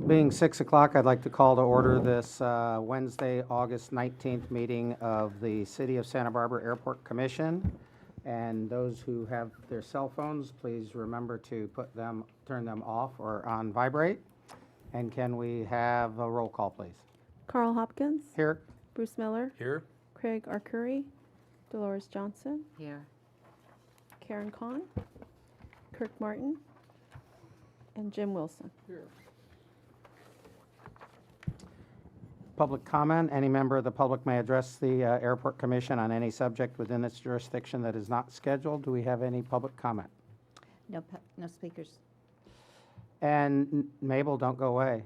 Being 6 o'clock, I'd like to call to order this Wednesday, August 19th meeting of the City of Santa Barbara Airport Commission. And those who have their cell phones, please remember to turn them off or on vibrate. And can we have a roll call, please? Carl Hopkins. Here. Bruce Miller. Here? Craig Arcuri. Dolores Johnson. Here. Karen Kahn. Kirk Martin. And Jim Wilson. Public comment. Any member of the public may address the Airport Commission on any subject within its jurisdiction that is not scheduled. Do we have any public comment? No speakers. And Mabel, don't go away.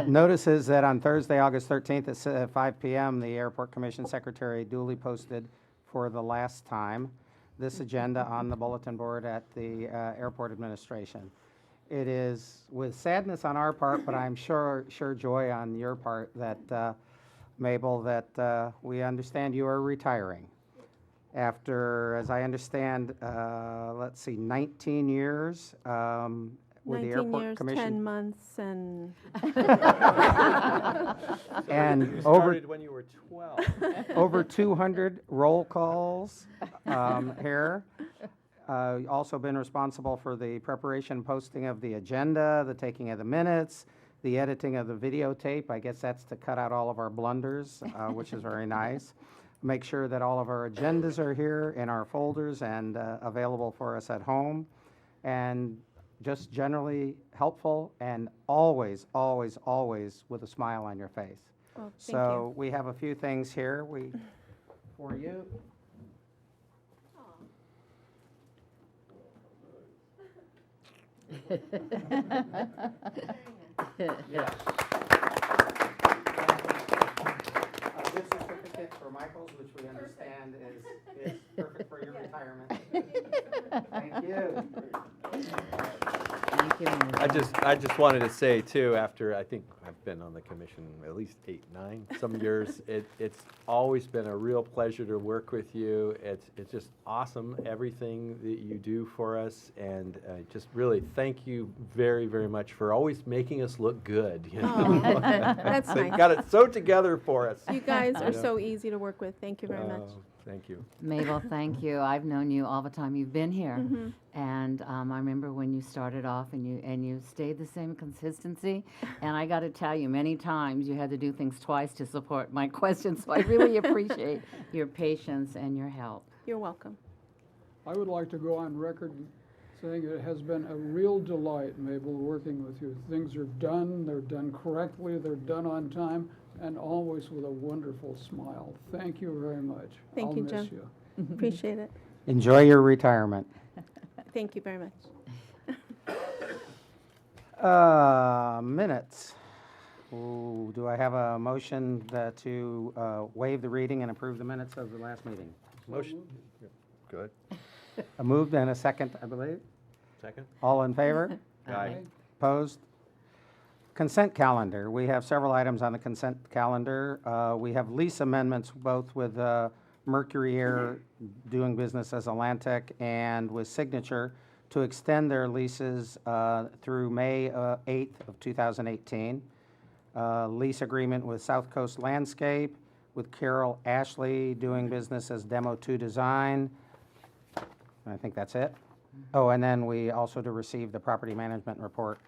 Notices that on Thursday, August 13th at 5 p.m., the Airport Commission Secretary duly posted for the last time this agenda on the bulletin board at the Airport Administration. It is with sadness on our part, but I'm sure joy on your part that, Mabel, that we understand you are retiring. After, as I understand, let's see, 19 years with the 19 Airport years, Commission. 10 months, and And You over, started when you were 12. over 200 roll calls here. Also been responsible for the preparation, posting of the agenda, the taking of the minutes, the editing of the videotape. I guess that's to cut out all of our blunders, which is very nice. Make sure that all of our agendas are here in our folders and available for us at home. And just generally helpful and always, always, always with a smile on your face. well, thank So we have a few things here for you. Yes. A gift certificate for Michael's, which we understand is perfect for your retirement. Thank you. Thank you. I just wanted to say too, after I think I've been on the commission at least 8, 9, some years, it's always been a real pleasure to work with you. It's just awesome, everything that you do for us, and just really thank you very, very much for always making us look good. You know? Oh, that's They nice. got it so together for us. You guys are Yeah. so easy to work with. Thank you very much. Oh, thank you. Mabel, thank you. I've known you all the time you've been here. Mm-hmm. And I remember when you started off and you stayed the same consistency. And I got to tell you, many times you had to do things twice to support my questions. So I really appreciate your patience and your help. You're welcome. I would like to go on record saying it has been a real delight, Mabel, working with you. Things are done, they're done correctly, they're done on time, and always with a wonderful smile. Thank you very much. Thank you, I'll miss Jim. you. Appreciate it. Enjoy your retirement. Thank you very much. Minutes. Ooh, do I have a motion to waive the reading and approve the minutes of the last meeting? Motion. Good. A moved and a second, I believe. Second? All in favor? Aye. Opposed? Consent calendar. We have several items on the consent calendar. We have lease amendments both with Mercury Air doing business as Atlantic and with Signature to extend their leases through May 8th of 2018. Lease agreement with South Coast Landscape, with Carol Ashley doing business as Demo 2 Design. I think that's it. Oh, and then we also to receive the property management report.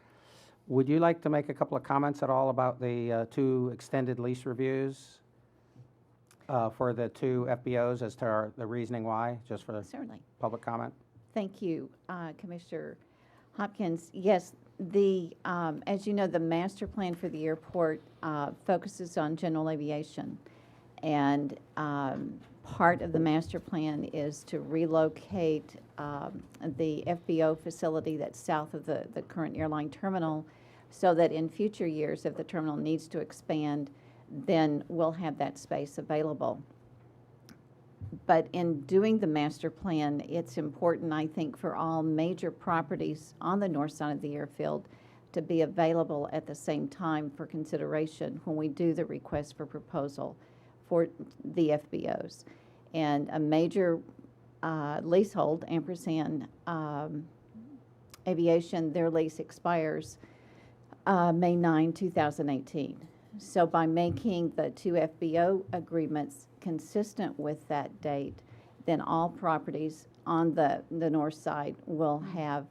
Would you like to make a couple of comments at all about the 2 extended lease reviews for the 2 FBOs as to the reasoning why, just for the Certainly. public comment? Thank you, Commissioner Hopkins. Yes, as you know, the master plan for the airport focuses on general aviation. And part of the master plan is to relocate the FBO facility that's south of the current airline terminal so that in future years, if the terminal needs to expand, then we'll have that space available. But in doing the master plan, it's important, I think, for all major properties on the north side of the airfield to be available at the same time for consideration when we do the request for proposal for the FBOs. And a major leasehold, ampersand Aviation, their lease expires May 9, 2018. So by making the two FBO agreements consistent with that date, then all properties on the north side will have,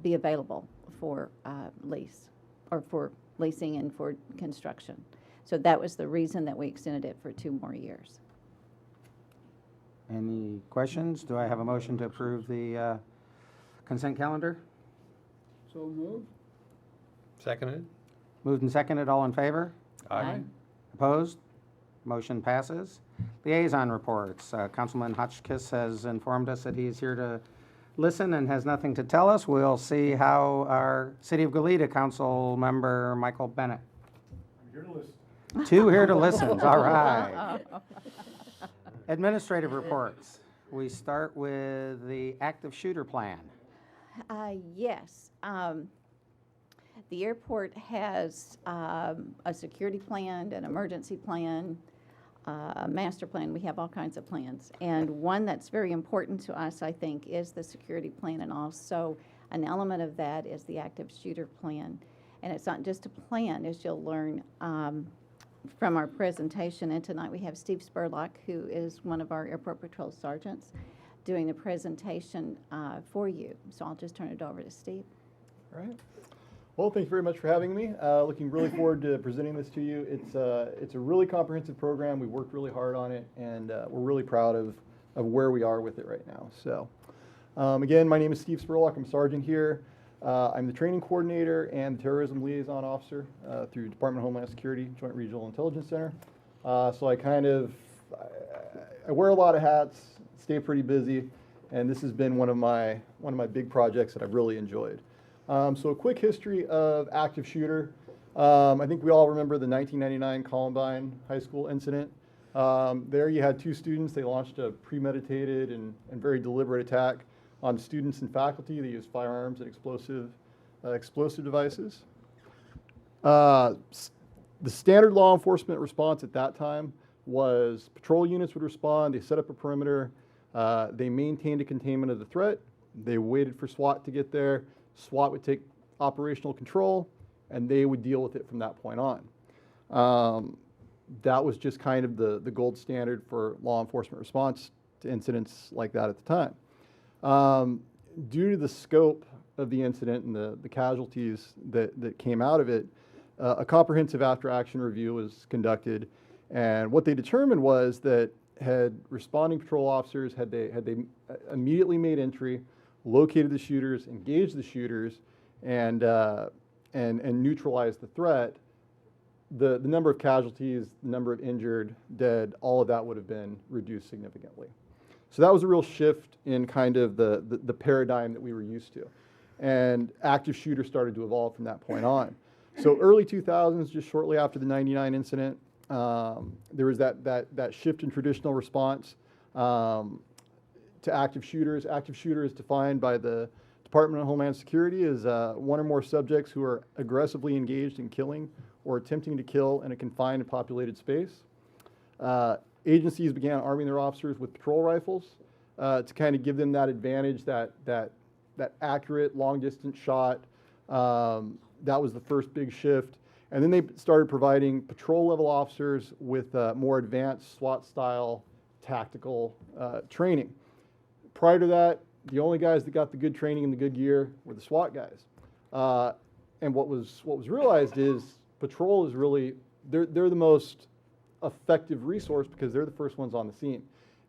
be available for lease, or for leasing and for construction. So that was the reason that we extended it for 2 more years. Any questions? Do I have a motion to approve the consent calendar? So moved. Seconded? Moved and seconded, all in favor? Aye. Opposed? Motion passes. Liaison reports. Councilman Hotchkiss has informed us that he's here to listen and has nothing to tell us. We'll see how our City of Goleta Council member, Michael Bennett. I'm here to listen. 2 here to listen, all right. Administrative reports. We start with the active shooter plan. Yes. The airport has a security plan, an emergency plan, a master plan. We have all kinds of plans. And one that's very important to us, I think, is the security plan. And also an element of that is the active shooter plan. And it's not just a plan, as you'll learn from our presentation. And tonight we have Steve Spurlock, who is one of our airport patrol sergeants, doing the presentation for you. So I'll just turn it over to Steve. All right. Well, thank you very much for having me. Looking really forward to presenting this to you. It's a really comprehensive program. We worked really hard on it, and we're really proud of where we are with it right now. So, again, my name is Steve Spurlock. I'm sergeant here. I'm the training coordinator and the terrorism liaison officer through Department of Homeland Security, Joint Regional Intelligence Center. So I wear a lot of hats, stay pretty busy, and this has been one of my big projects that I've really enjoyed. So a quick history of active shooter. I think we all remember the 1999 Columbine High School incident. There you had 2 students. They launched a premeditated and very deliberate attack on students and faculty. They used firearms and explosive devices. The standard law enforcement response at that time was patrol units would respond. They set up a perimeter. They maintained a containment of the threat. They waited for SWAT to get there. SWAT would take operational control, and they would deal with it from that point on. That was just kind of the gold standard for law enforcement response to incidents like that at the time. Due to the scope of the incident and the casualties that came out of it, a comprehensive after-action review was conducted, and what they determined was that had responding patrol officers, had they immediately made entry, located the shooters, engaged the shooters, and neutralized the threat, the number of casualties, the number of injured, dead, all of that would have been reduced significantly. So that was a real shift in kind of the paradigm that we were used to. And active shooter started to evolve from that point on. So early 2000s, just shortly after the 99 incident, there was that shift in traditional response to active shooters. Active shooter is defined by the Department of Homeland Security as 1 or more subjects who are aggressively engaged in killing or attempting to kill in a confined and populated space. Agencies began arming their officers with patrol rifles to kind of give them that advantage, that accurate long-distance shot. That was the first big shift. And then they started providing patrol-level officers with more advanced SWAT-style tactical training. Prior to that, the only guys that got the good training and the good gear were the SWAT guys. And what was realized is patrol is really, they're the most effective resource because they're the first ones on the scene.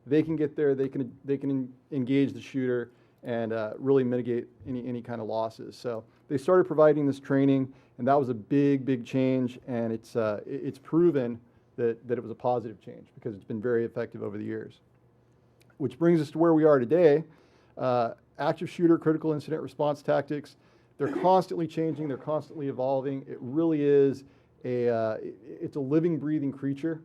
They can get there, they can engage the shooter and really mitigate any kind of losses. So they started providing this training, and that was a big change, and it's proven that it was a positive change because it's been very effective over the years. Which brings us to where we are today. Active shooter critical incident response tactics, they're constantly changing, they're constantly evolving. It really is it's a living, breathing creature.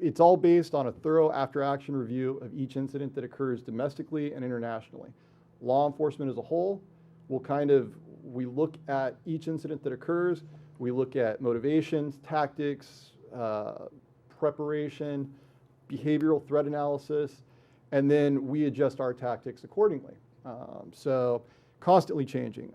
It's all based on a thorough after-action review of each incident that occurs domestically and internationally. Law enforcement as a whole we look at each incident that occurs, we look at motivations, tactics, preparation, behavioral threat analysis, and then we adjust our tactics accordingly. So constantly changing.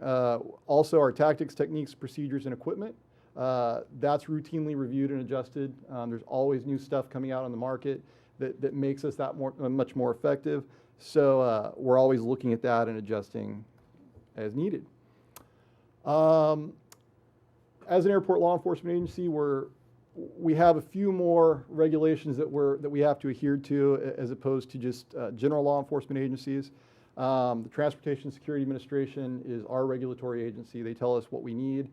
Also, our tactics, techniques, procedures, and equipment, that's routinely reviewed and adjusted. There's always new stuff coming out on the market that makes us much more effective. So we're always looking at that and adjusting as needed. As an airport law enforcement agency, we have a few more regulations that we have to adhere to as opposed to just general law enforcement agencies. The Transportation Security Administration is our regulatory agency. They tell us what we need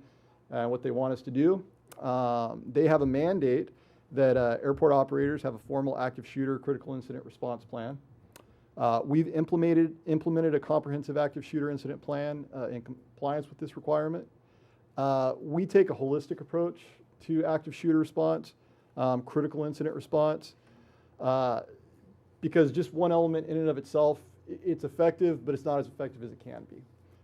and what they want us to do. They have a mandate that airport operators have a formal active shooter critical incident response plan. We've implemented a comprehensive active shooter incident plan in compliance with this requirement. We take a holistic approach to active shooter response, critical incident response, because just one element in and of itself, it's effective, but it's not as effective as it can be.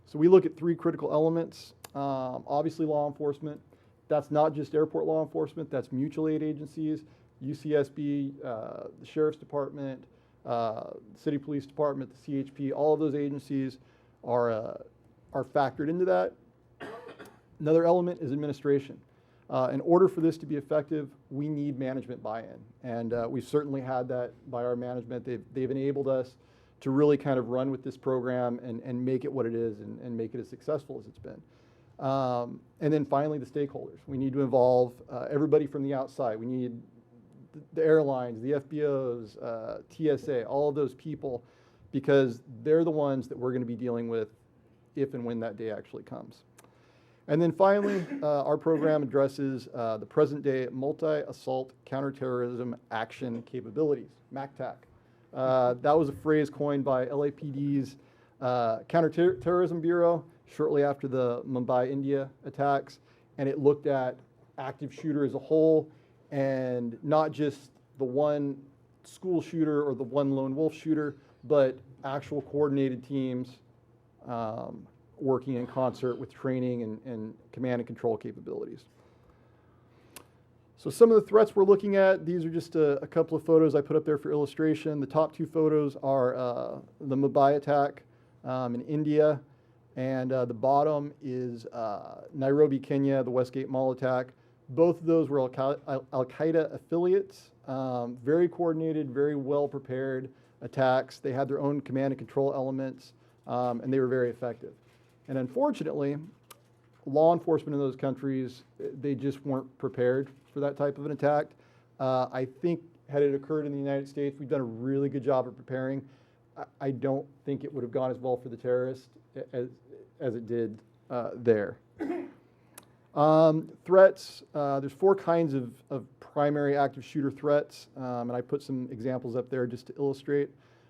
So we look at three critical elements. Obviously, law enforcement. That's not just airport law enforcement. That's mutual aid agencies, UCSB, the Sheriff's Department, City Police Department, the CHP. All of those agencies are factored into that. Another element is administration. In order for this to be effective, we need management buy-in, and we've certainly had that by our management. They've enabled us to really kind of run with this program and make it what it is and make it as successful as it's been. And then finally, the stakeholders. We need to involve everybody from the outside. We need the airlines, the FBOs, TSA, all of those people, because they're the ones that we're going to be dealing with if and when that day actually comes. And then finally, our program addresses the present-day multi-assault counterterrorism action capabilities, MACTAC. That was a phrase coined by LAPD's Counterterrorism Bureau shortly after the Mumbai, India attacks, and it looked at active shooter as a whole and not just the one school shooter or the one lone wolf shooter, but actual coordinated teams working in concert with training and command and control capabilities. So some of the threats we're looking at, these are just a couple of photos I put up there for illustration. The top two photos are the Mumbai attack in India, and the bottom is Nairobi, Kenya, the Westgate Mall attack. Both of those were Al-Qaeda affiliates, very coordinated, very well prepared attacks. They had their own command and control elements, and they were very effective. And unfortunately, law enforcement in those countries, they just weren't prepared for that type of an attack. I think had it occurred in the United States, we've done a really good job of preparing. I don't think it would have gone as well for the terrorists as it did there. Threats, there's four kinds of primary active shooter threats, and I put some examples up there just to illustrate.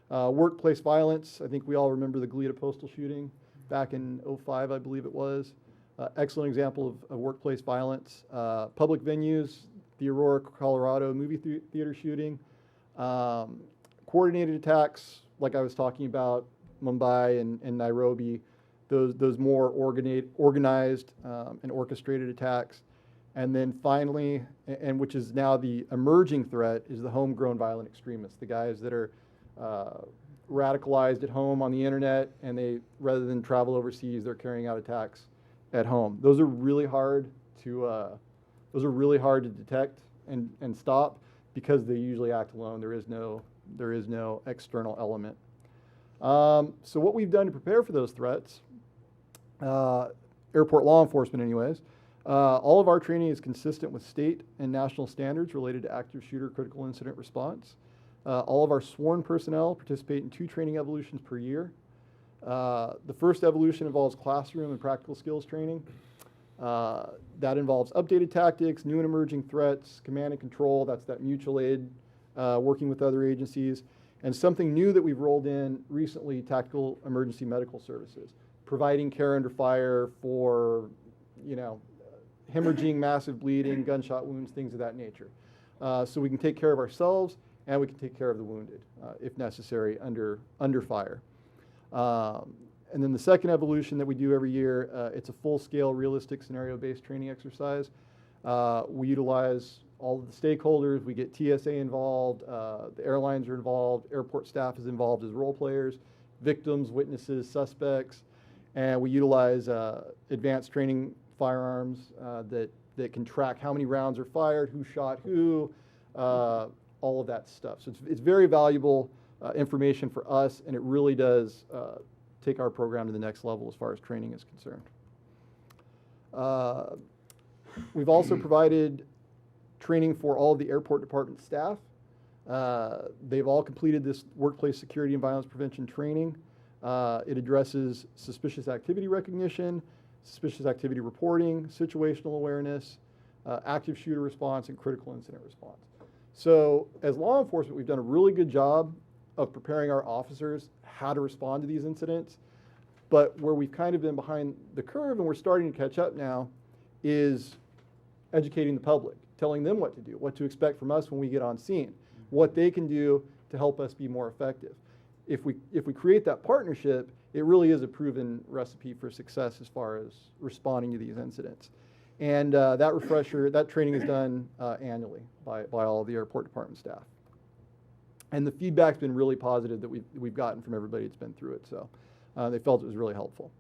Workplace violence, I think we all remember the Goleta Postal shooting back in '05, I believe it was. Excellent example of workplace violence. Public venues, the Aurora, Colorado movie theater shooting. Coordinated attacks, like I was talking about, Mumbai and Nairobi, those more organized and orchestrated attacks. And then finally, and which is now the emerging threat, is the homegrown violent extremists, the guys that are radicalized at home on the internet, and they, rather than travel overseas, they're carrying out attacks at home. Those are really hard to detect and stop because they usually act alone. There is no external element. So what we've done to prepare for those threats, airport law enforcement anyways, all of our training is consistent with state and national standards related to active shooter critical incident response. All of our sworn personnel participate in 2 training evolutions per year. The first evolution involves classroom and practical skills training. That involves updated tactics, new and emerging threats, command and control, that's that mutual aid, working with other agencies, and something new that we've rolled in recently, tactical emergency medical services, providing care under fire for, hemorrhaging, massive bleeding, gunshot wounds, things of that nature. So we can take care of ourselves and we can take care of the wounded, if necessary, under fire. And then the second evolution that we do every year, it's a full-scale, realistic, scenario-based training exercise. We utilize all of the stakeholders. We get TSA involved. The airlines are involved. Airport staff is involved as role players. victims, witnesses, suspects, and we utilize advanced training firearms that can track how many rounds are fired, who shot who, all of that stuff. So it's very valuable information for us, and it really does take our program to the next level as far as training is concerned. We've also provided training for all of the airport department staff. They've all completed this workplace security and violence prevention training. It addresses suspicious activity recognition, suspicious activity reporting, situational awareness, active shooter response, and critical incident response. So as law enforcement, we've done a really good job of preparing our officers how to respond to these incidents. But where we've kind of been behind the curve and we're starting to catch up now is educating the public, telling them what to do, what to expect from us when we get on scene, what they can do to help us be more effective. If we create that partnership, it really is a proven recipe for success as far as responding to these incidents. And that training is done annually by all of the airport department staff. And the feedback's been really positive that we've gotten from everybody that's been through it. So they felt it was really helpful.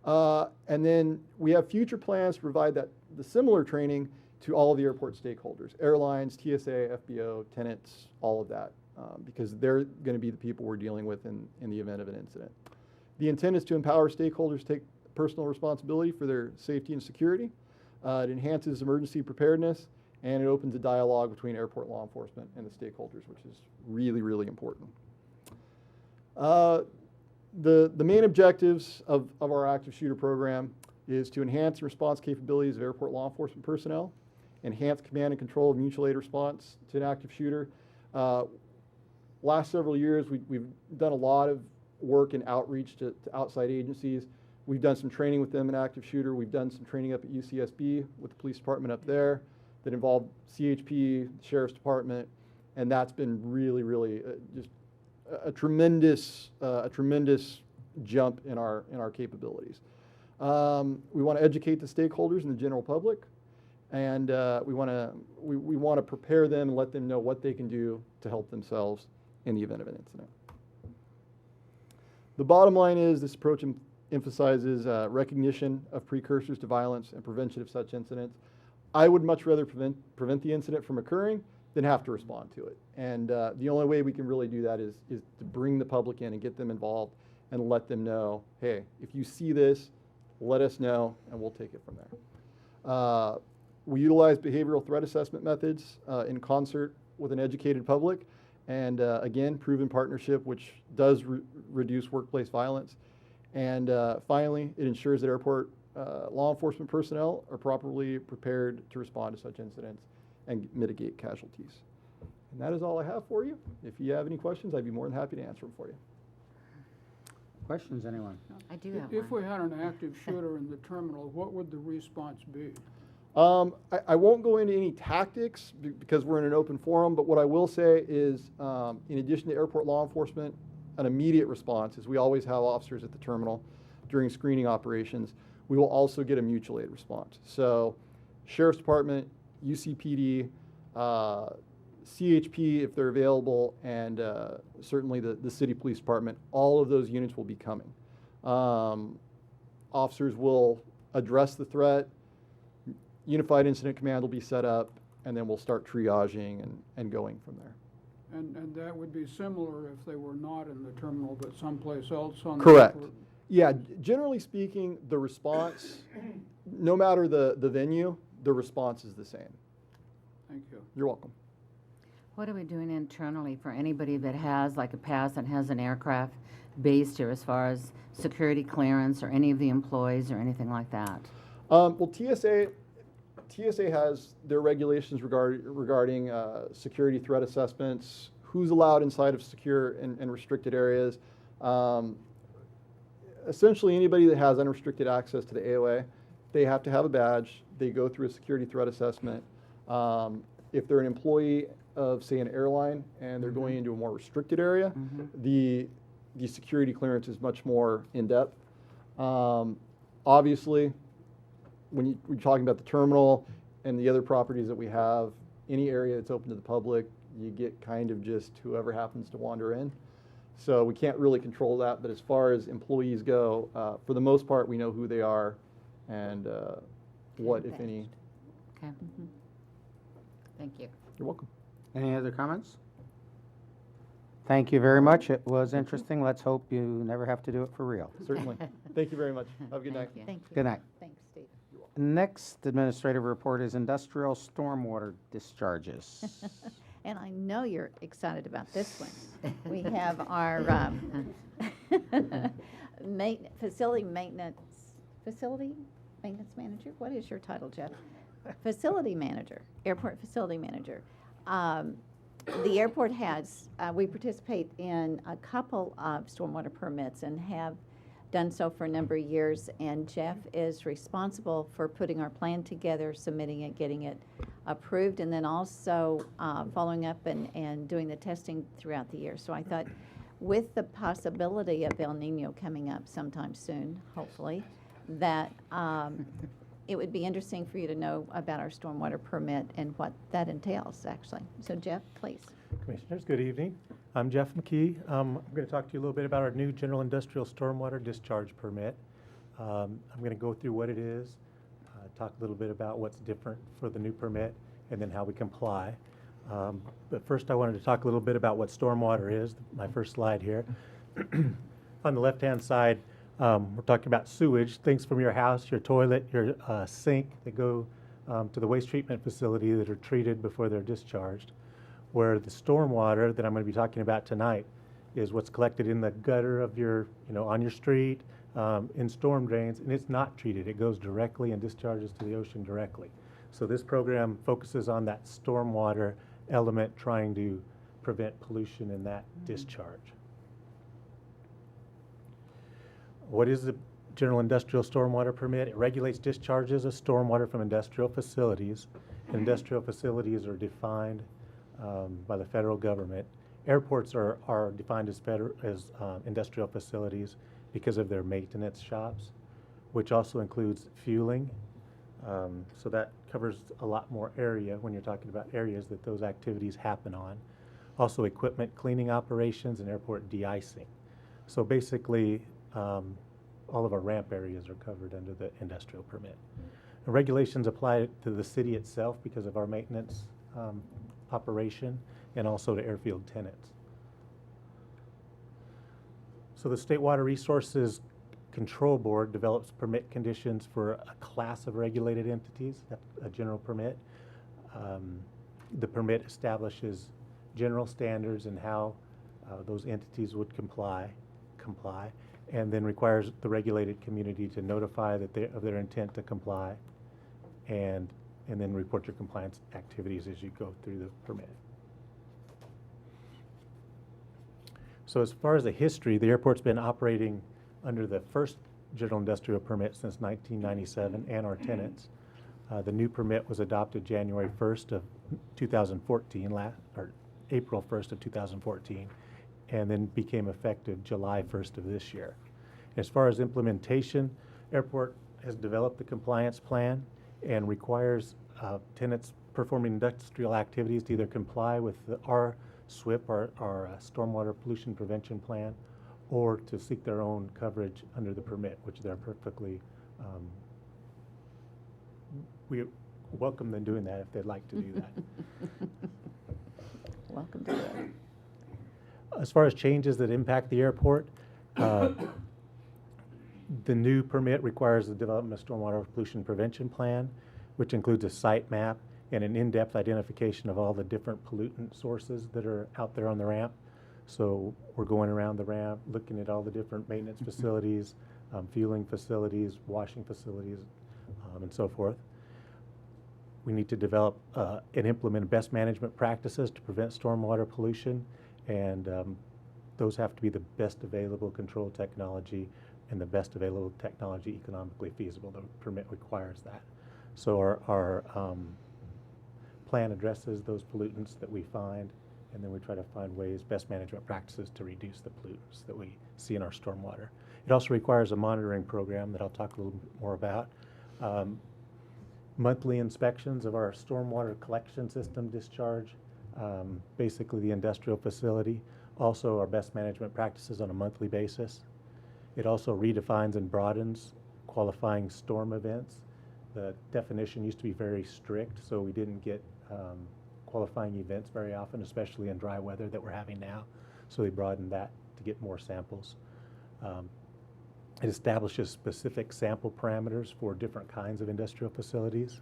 And then we have future plans to provide the similar training to all of the airport stakeholders, airlines, TSA, FBO, tenants, all of that, because they're going to be the people we're dealing with in the event of an incident. The intent is to empower stakeholders to take personal responsibility for their safety and security. It enhances emergency preparedness, and it opens a dialogue between airport law enforcement and the stakeholders, which is really, really important. The main objectives of our active shooter program is to enhance the response capabilities of airport law enforcement personnel, enhance command and control of mutual aid response to an active shooter. Last several years, we've done a lot of work and outreach to outside agencies. We've done some training with them in active shooter. We've done some training up at UCSB with the police department up there that involved CHP, Sheriff's Department, and that's been really, really just a tremendous jump in our capabilities. We want to educate the stakeholders and the general public, and we want to prepare them and let them know what they can do to help themselves in the event of an incident. The bottom line is this approach emphasizes recognition of precursors to violence and prevention of such incidents. I would much rather prevent the incident from occurring than have to respond to it. And the only way we can really do that is to bring the public in and get them involved and let them know, hey, if you see this, let us know and we'll take it from there. We utilize behavioral threat assessment methods in concert with an educated public, and again, proven partnership, which does reduce workplace violence. And finally, it ensures that airport law enforcement personnel are properly prepared to respond to such incidents and mitigate casualties. And that is all I have for you. If you have any questions, I'd be more than happy to answer them for you. Questions, anyone? I do have If one. we had an active shooter in the terminal, what would the response be? I won't go into any tactics because we're in an open forum, but what I will say is, in addition to airport law enforcement, an immediate response is we always have officers at the terminal during screening operations. We will also get a mutual aid response. So Sheriff's Department, UCPD, CHP if they're available, and certainly the City Police Department, all of those units will be coming. Officers will address the threat, Unified Incident Command will be set up, and then we'll start triaging and going from there. And that would be similar if they were not in the terminal, but someplace else on the Correct. airport? Yeah, generally speaking, the response, no matter the venue, the response is the same. Thank you. You're welcome. What are we doing internally for anybody that has like a pass and has an aircraft based here as far as security clearance or any of the employees or anything like that? Well, TSA has their regulations regarding security threat assessments, who's allowed inside of secure and restricted areas. Essentially, anybody that has unrestricted access to the AOA, they have to have a badge. They go through a security threat assessment. If they're an employee of, say, an airline and they're going into a more restricted area, the security clearance is much more in-depth. Obviously, when you're talking about the terminal and the other properties that we have, any area that's open to the public, you get kind of just whoever happens to wander in. So we can't really control that, but as far as employees go, for the most part, we know who they are and what, if any. Okay. Thank you. You're welcome. Any other comments? Thank you very much. It was interesting. Let's hope you never have to do it for real. Certainly. Thank you very much. Have a good night. Thank you. Thank you. Good night. Thanks, Steve. Next administrative report is industrial stormwater discharges. And I know you're excited about this one. We have our facility maintenance manager. What is your title, Jeff? Facility manager, airport facility manager. The airport has, we participate in a couple of stormwater permits and have done so for a number of years, and Jeff is responsible for putting our plan together, submitting it, getting it approved, and then also following up and doing the testing throughout the year. So I thought, with the possibility of El Nino coming up sometime soon, hopefully, that it would be interesting for you to know about our stormwater permit and what that entails, actually. So Jeff, please. Commissioners, good evening. I'm Jeff McKee. I'm going to talk to you a little bit about our new general industrial stormwater discharge permit. I'm going to go through what it is, talk a little bit about what's different for the new permit, and then how we comply. But first I wanted to talk a little bit about what stormwater is, my first slide here. On the left-hand side, we're talking about sewage, things from your house, your toilet, your sink that go to the waste treatment facility that are treated before they're discharged. Where the stormwater that I'm going to be talking about tonight is what's collected in the gutter of your, on your street, in storm drains, and it's not treated. It goes directly and discharges to the ocean directly. So this program focuses on that stormwater element, trying to prevent pollution in that discharge. What is the general industrial stormwater permit? It regulates discharges of stormwater from industrial facilities. Industrial facilities are defined by the federal government. Airports are defined as industrial facilities because of their maintenance shops, which also includes fueling. So that covers a lot more area when you're talking about areas that those activities happen on. Also equipment cleaning operations and airport de-icing. So basically, all of our ramp areas are covered under the industrial permit. The regulations apply to the city itself because of our maintenance operation, and also to airfield tenants. So the State Water Resources Control Board develops permit conditions for a class of regulated entities, a general permit. The permit establishes general standards and how those entities would comply, and then requires the regulated community to notify of their intent to comply, and then report your compliance activities as you go through the permit. So as far as the history, the airport's been operating under the first general industrial permit since 1997, and our tenants. The new permit was adopted January 1st of 2014, or April 1st of 2014, and then became effective July 1st of this year. As far as implementation, airport has developed the compliance plan and requires tenants performing industrial activities to either comply with our SWIP, our Stormwater Pollution Prevention Plan, or to seek their own coverage under the permit, which they're perfectly, we welcome them doing that if they'd like to do that. Welcome to it. As far as changes that impact the airport, the new permit requires the development of stormwater pollution prevention plan, which includes a site map and an in-depth identification of all the different pollutant sources that are out there on the ramp. So we're going around the ramp, looking at all the different maintenance facilities, fueling facilities, washing facilities, and so forth. We need to develop and implement best management practices to prevent stormwater pollution, and those have to be the best available control technology and the best available technology economically feasible. The permit requires that. So our plan addresses those pollutants that we find, and then we try to find ways, best management practices to reduce the pollutants that we see in our stormwater. It also requires a monitoring program that I'll talk a little bit more about. Monthly inspections of our stormwater collection system discharge, basically the industrial facility. also our best management practices on a monthly basis. It also redefines and broadens qualifying storm events. The definition used to be very strict, so we didn't get qualifying events very often, especially in dry weather that we're having now. So they broadened that to get more samples. It establishes specific sample parameters for different kinds of industrial facilities.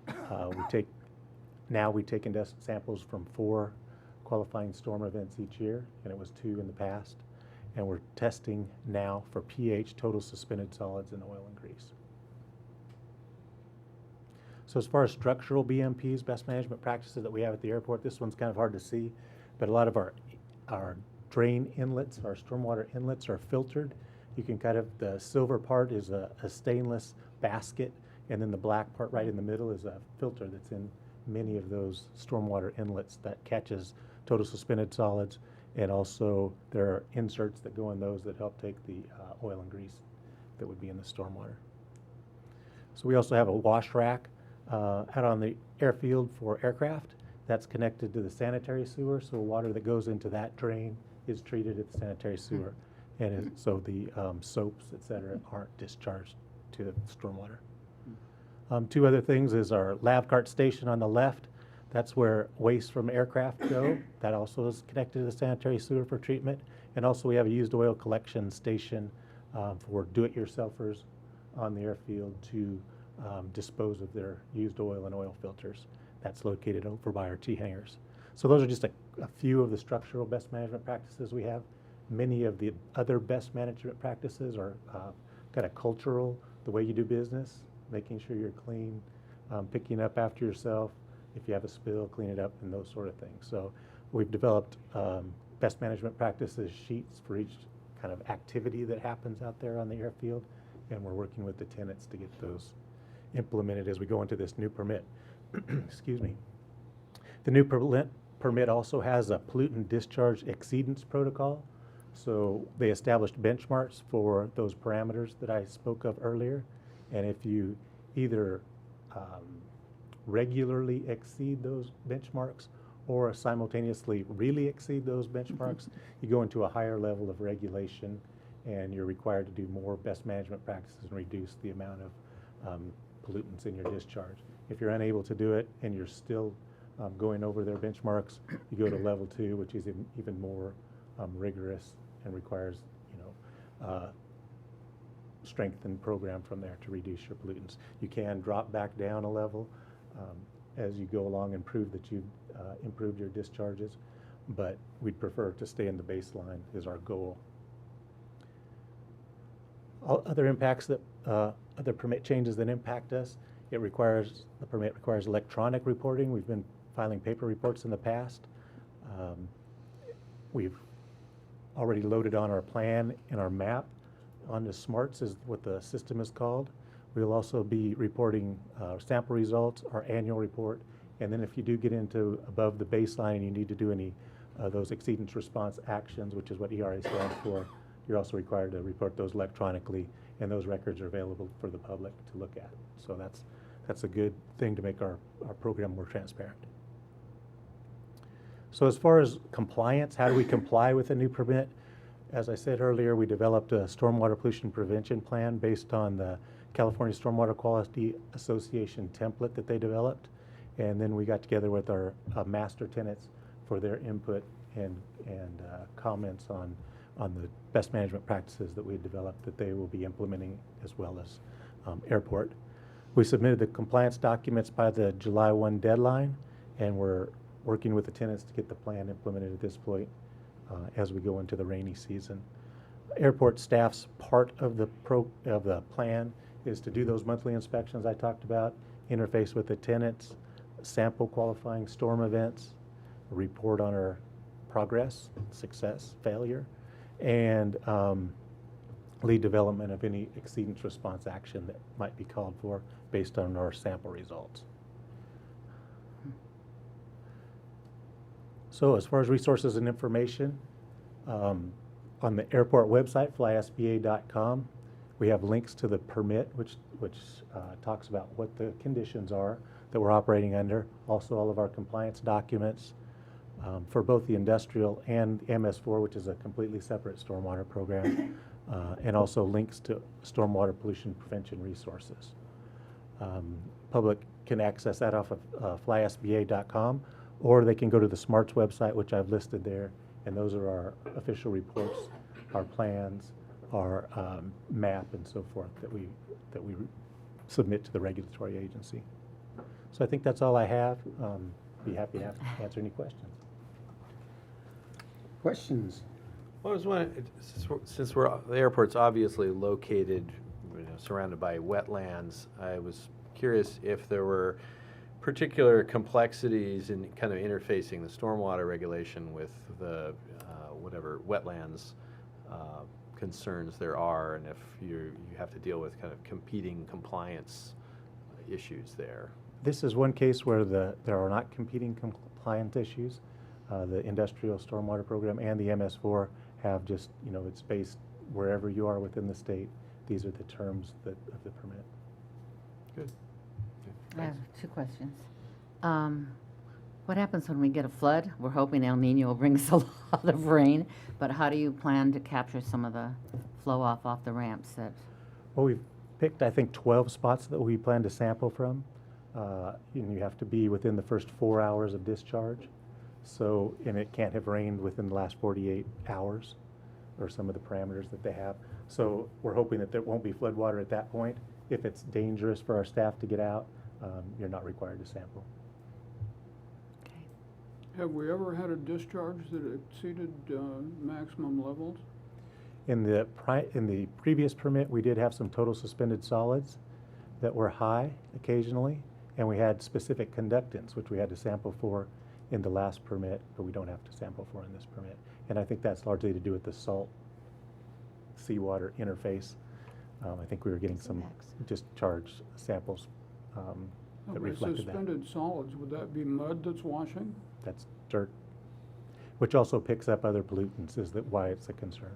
We take samples from 4 qualifying storm events each year, and it was 2 in the past. And we're testing now for pH, total suspended solids, and oil and grease. So as far as structural BMPs, best management practices that we have at the airport, this one's kind of hard to see, but a lot of our drain inlets, our stormwater inlets are filtered. You can the silver part is a stainless basket, and then the black part right in the middle is a filter that's in many of those stormwater inlets that catches total suspended solids, and also there are inserts that go in those that help take the oil and grease that would be in the stormwater. So we also have a wash rack out on the airfield for aircraft that's connected to the sanitary sewer, so water that goes into that drain is treated at the sanitary sewer, and so the soaps, et cetera, aren't discharged to the stormwater. 2 other things is our lav cart station on the left. That's where waste from aircraft go. That also is connected to the sanitary sewer for treatment. And also we have a used oil collection station for do-it-yourselfers on the airfield to dispose of their used oil and oil filters. That's located over by our T-hangars. So those are just a few of the structural best management practices we have. Many of the other best management practices are kind of cultural, the way you do business, making sure you're clean, picking up after yourself. If you have a spill, clean it up, and those sort of things. So we've developed best management practices sheets for each kind of activity that happens out there on the airfield, and we're working with the tenants to get those implemented as we go into this new permit. Excuse me. The new permit also has a pollutant discharge exceedance protocol. So they established benchmarks for those parameters that I spoke of earlier. And if you either regularly exceed those benchmarks or simultaneously really exceed those benchmarks, you go into a higher level of regulation, and you're required to do more best management practices and reduce the amount of pollutants in your discharge. If you're unable to do it and you're still going over their benchmarks, you go to level 2, which is even more rigorous and requires, strengthened program from there to reduce your pollutants. You can drop back down a level as you go along and prove that you've improved your discharges, but we'd prefer to stay in the baseline is our goal. Other impacts that, other permit changes that impact us, the permit requires electronic reporting. We've been filing paper reports in the past. We've already loaded on our plan and our map onto SMARTS is what the system is called. We'll also be reporting sample results, our annual report, and then if you do get into above the baseline and you need to do any those exceedance response actions, which is what ERA stands for, you're also required to report those electronically, and those records are available for the public to look at. So that's a good thing to make our program more transparent. So as far as compliance, how do we comply with a new permit? As I said earlier, we developed a stormwater pollution prevention plan based on the California Stormwater Quality Association template that they developed. And then we got together with our master tenants for their input and comments on the best management practices that we had developed that they will be implementing as well as airport. We submitted the compliance documents by the July 1 deadline, and we're working with the tenants to get the plan implemented at this point as we go into the rainy season. Airport staff's part of the plan is to do those monthly inspections I talked about, interface with the tenants, sample qualifying storm events, report on our progress, success, failure, and lead development of any exceedance response action that might be called for based on our sample results. So as far as resources and information, on the airport website, flysba.com, we have links to the permit, which talks about what the conditions are that we're operating under, also all of our compliance documents. for both the industrial and MS4, which is a completely separate stormwater program, and also links to stormwater pollution prevention resources. Public can access that off of flysba.com, or they can go to the SMARTS website, which I've listed there, and those are our official reports, our plans, our map, and so forth that we submit to the regulatory agency. So I think that's all I have. Be happy to answer any questions. Questions? Well, I was wondering, since the airport's obviously located, surrounded by wetlands, I was curious if there were particular complexities in kind of interfacing the stormwater regulation with the whatever wetlands concerns there are, and if you have to deal with kind of competing compliance issues there. This is one case where there are not competing compliance issues. The industrial stormwater program and the MS4 have just, it's based wherever you are within the state. These are the terms of the permit. Good. I have two questions. What happens when we get a flood? We're hoping El Nino will bring us a lot of rain, but how do you plan to capture some of the flow off the ramps that? Well, we've picked, I think, 12 spots that we plan to sample from. And you have to be within the first 4 hours of discharge. So, and it can't have rained within the last 48 hours, or some of the parameters that they have. So we're hoping that there won't be flood water at that point. If it's dangerous for our staff to get out, you're not required to sample. Okay. Have we ever had a discharge that exceeded maximum levels? In the previous permit, we did have some total suspended solids that were high occasionally, and we had specific conductants, which we had to sample for in the last permit, but we don't have to sample for in this permit. And I think that's largely to do with the salt seawater interface. I think we were getting some discharge samples that Okay, reflected that. suspended solids, would that be mud that's washing? That's dirt, which also picks up other pollutants, is that why it's a concern.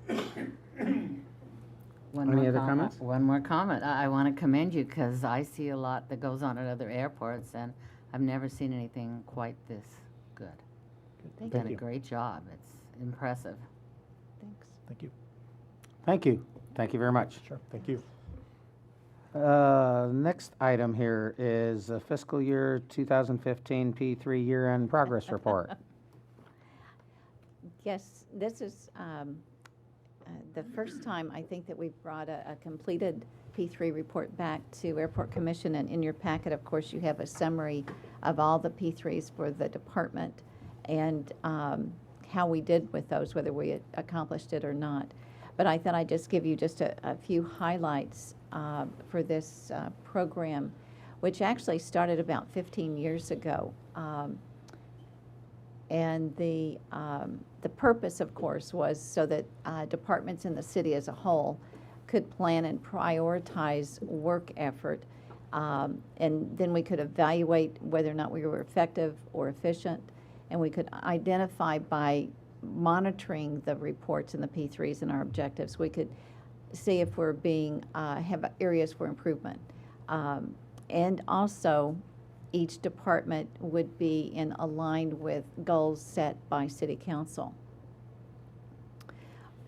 Any other comments? One more comment. I want to commend you because I see a lot that goes on at other airports, and I've never seen anything quite this good. You've done a you. great job. It's impressive. Thanks. Thank you. Thank you. Thank you very much. Sure, thank you. Next item here is the fiscal year 2015 P3 year-end progress report. Yes, this is the first time I think that we've brought a completed P3 report back to Airport Commission, and in your packet, of course, you have a summary of all the P3s for the department and how we did with those, whether we accomplished it or not. But I thought I'd just give you just a few highlights for this program, which actually started about 15 years ago. And the purpose, of course, was so that departments in the city as a whole could plan and prioritize work effort, and then we could evaluate whether or not we were effective or efficient, and we could identify by monitoring the reports and the P3s and our objectives, we could see if we're being, have areas for improvement. And also, each department would be aligned with goals set by City Council.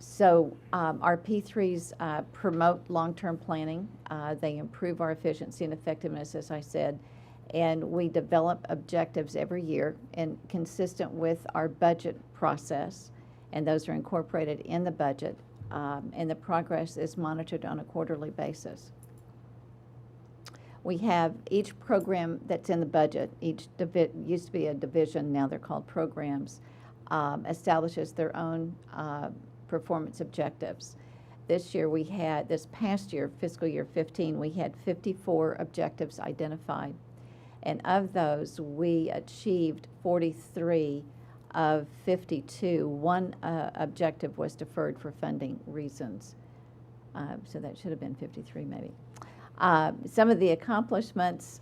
So our P3s promote long-term planning. They improve our efficiency and effectiveness, as I said, and we develop objectives every year and consistent with our budget process, and those are incorporated in the budget, and the progress is monitored on a quarterly basis. We have each program that's in the budget, each used to be a division, now they're called programs, establishes their own performance objectives. This past year, fiscal year 15, we had 54 objectives identified. And of those, we achieved 43 of 52. One objective was deferred for funding reasons. So that should have been 53 maybe. Some of the accomplishments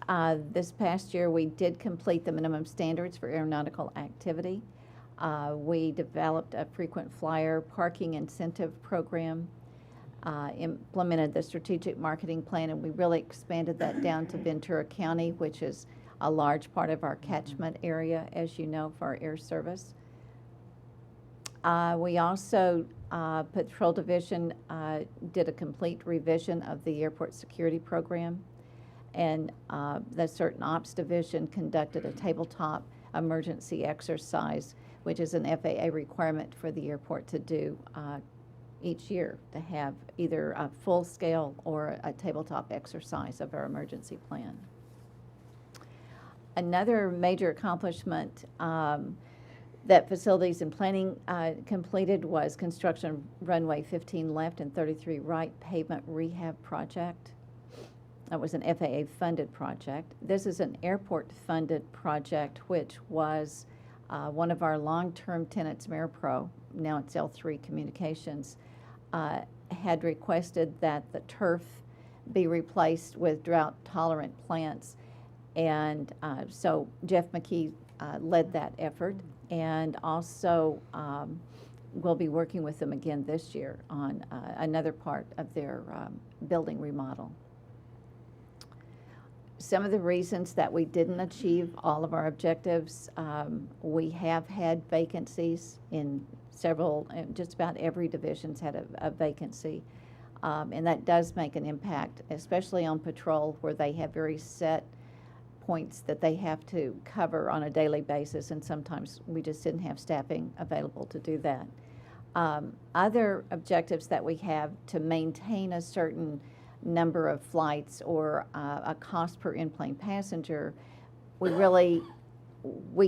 this past year, we did complete the minimum standards for aeronautical activity. We developed a frequent flyer parking incentive program, implemented the strategic marketing plan, and we really expanded that down to Ventura County, which is a large part of our catchment area, as you know, for our air service. We also, Patrol Division did a complete revision of the airport security program, and the Certain Ops Division conducted a tabletop emergency exercise, which is an FAA requirement for the airport to do each year, to have either a full-scale or a tabletop exercise of our emergency plan. Another major accomplishment that Facilities and Planning completed was construction runway 15 left and 33 right pavement rehab project. That was an FAA-funded project. This is an airport-funded project, which was one of our long-term tenants, MarePro, now it's L3 Communications, had requested that the turf be replaced with drought-tolerant plants. And so Jeff McKee led that effort, and also we'll be working with them again this year on another part of their building remodel. Some of the reasons that we didn't achieve all of our objectives, we have had vacancies in several, just about every division's had a vacancy. And that does make an impact, especially on patrol, where they have very set points that they have to cover on a daily basis, and sometimes we just didn't have staffing available to do that. Other objectives that we have to maintain a certain number of flights or a cost per in-plane passenger, we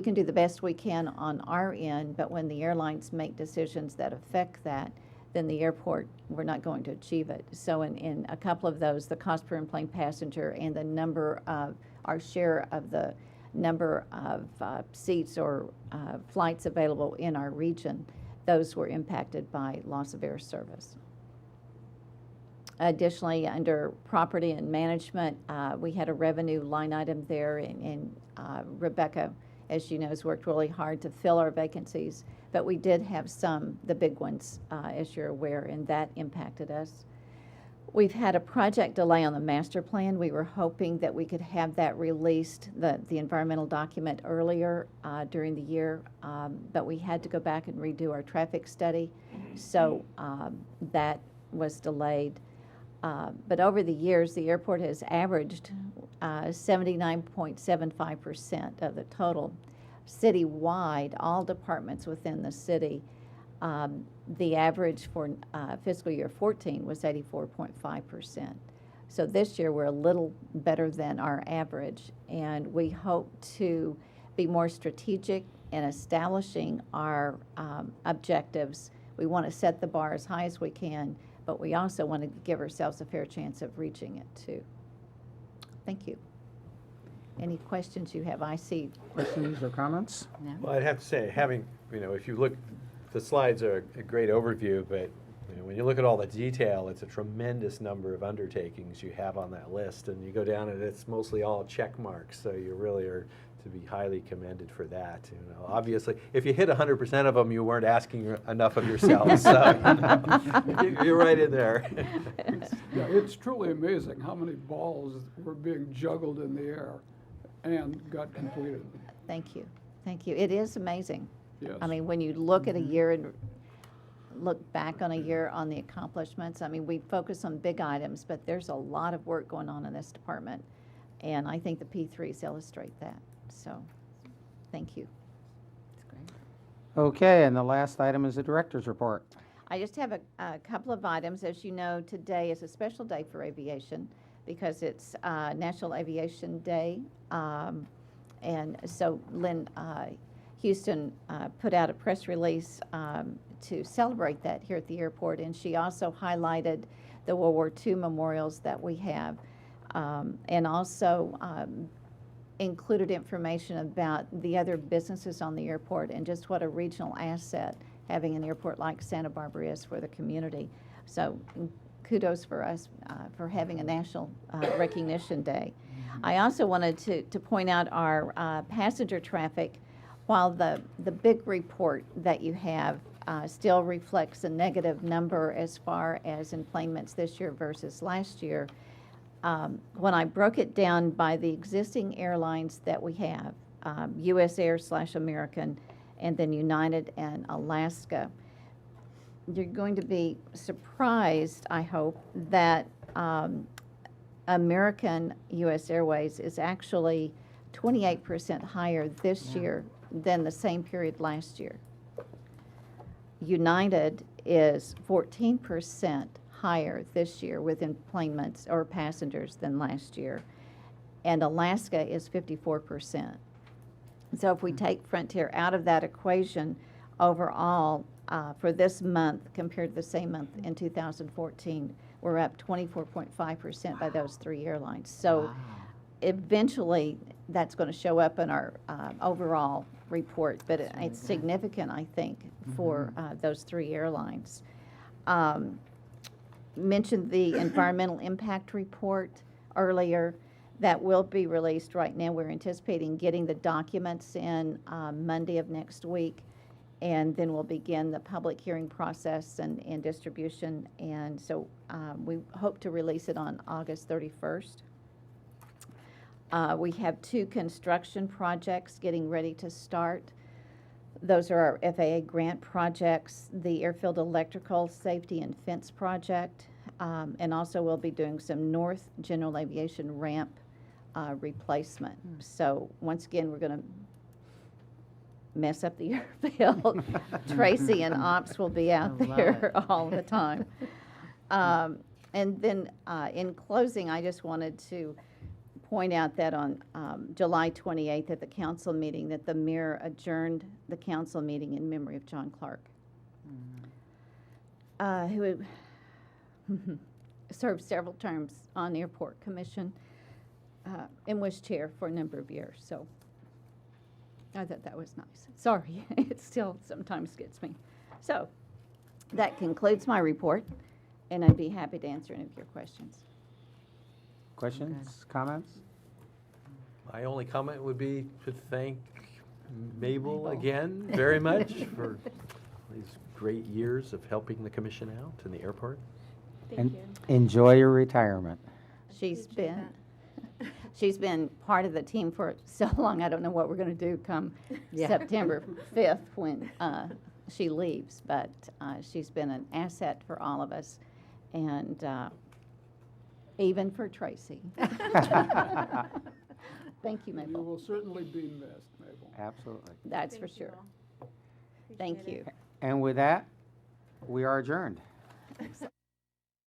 can do the best we can on our end, but when the airlines make decisions that affect that, then the airport, we're not going to achieve it. So in a couple of those, the cost per in-plane passenger and the number of, our share of the number of seats or flights available in our region, those were impacted by loss of air service. Additionally, under property and management, we had a revenue line item there, and Rebecca, as you know, has worked really hard to fill our vacancies, but we did have the big ones, as you're aware, and that impacted us. We've had a project delay on the master plan. We were hoping that we could have that released, the environmental document, earlier during the year, but we had to go back and redo our traffic study, so that was delayed. But over the years, the airport has averaged 79.75% of the total. Citywide, all departments within the city, the average for fiscal year 14 was 84.5%. So this year, we're a little better than our average, and we hope to be more strategic in establishing our objectives. We want to set the bar as high as we can, but we also want to give ourselves a fair chance of reaching it too. Thank you. Any questions you have? I see. Questions or comments? No? Well, I'd have to say, if you look, the slides are a great overview, but when you look at all the detail, it's a tremendous number of undertakings you have on that list, and you go down and it's mostly all check marks, so you really are to be highly commended for that. Obviously, if you hit 100% of them, you weren't asking enough of yourselves, so you're right in there. Yeah, it's truly amazing how many balls were being juggled in the air and got completed. Thank you. Thank you. It is amazing. Yes. I mean, when you look at a year and look back on a year on the accomplishments, I mean, we focus on big items, but there's a lot of work going on in this department, and I think the P3s illustrate that. So, thank you. That's great. Okay, and the last item is the director's report. I just have a couple of items. As you know, today is a special day for aviation because it's National Aviation Day. And so Lynn Houston put out a press release to celebrate that here at the airport, and she also highlighted the World War II memorials that we have, and also included information about the other businesses on the airport and just what a regional asset having an airport like Santa Barbara is for the community. So kudos for us for having a National Recognition Day. I also wanted to point out our passenger traffic. While the big report that you have still reflects a negative number as far as enplanements this year versus last year, When I broke it down by the existing airlines that we have, US Air/American, and then United and Alaska, you're going to be surprised, I hope, that American US Airways is actually 28% higher this year than the same period last year. United is 14% higher this year with enplanements or passengers than last year, and Alaska is 54%. So if we take Frontier out of that equation, overall, for this month compared to the same month in 2014, we're up 24.5% by those three airlines. So Wow. eventually, that's going to show up in our overall report, but That's really it's good. significant, I think, for those three airlines. Mentioned the environmental impact report earlier. That will be released right now. We're anticipating getting the documents in Monday of next week, and then we'll begin the public hearing process and distribution. And so we hope to release it on August 31st. We have 2 construction projects getting ready to start. Those are our FAA grant projects, the Airfield Electrical Safety and Fence Project, and also we'll be doing some North General Aviation ramp replacement. So once again, we're going to mess up the airfield. Tracy and Ops will be out I love there all the time. And then in closing, I just wanted to point out that on July 28th at the council meeting, that the mayor adjourned the council meeting in memory of John Clark, who served several terms on the Airport Commission and was chair for a number of years. So I thought that was nice. Sorry, it still sometimes gets me. So that concludes my report, and I'd be happy to answer any of your questions. Questions, comments? My only comment would be to thank Mabel again very much for these great years of helping the commission out and the airport. Thank And you. enjoy your retirement. She's Appreciate been, she's been part of the team for so long, I don't know what we're going to do come Yeah. September 5th when she leaves, but she's been an asset for all of us, and even for Tracy. Thank you, You Mabel. will certainly be missed, Mabel. Absolutely. That's for Thank you sure. all. Thank Appreciate you. it. And with that, we are adjourned.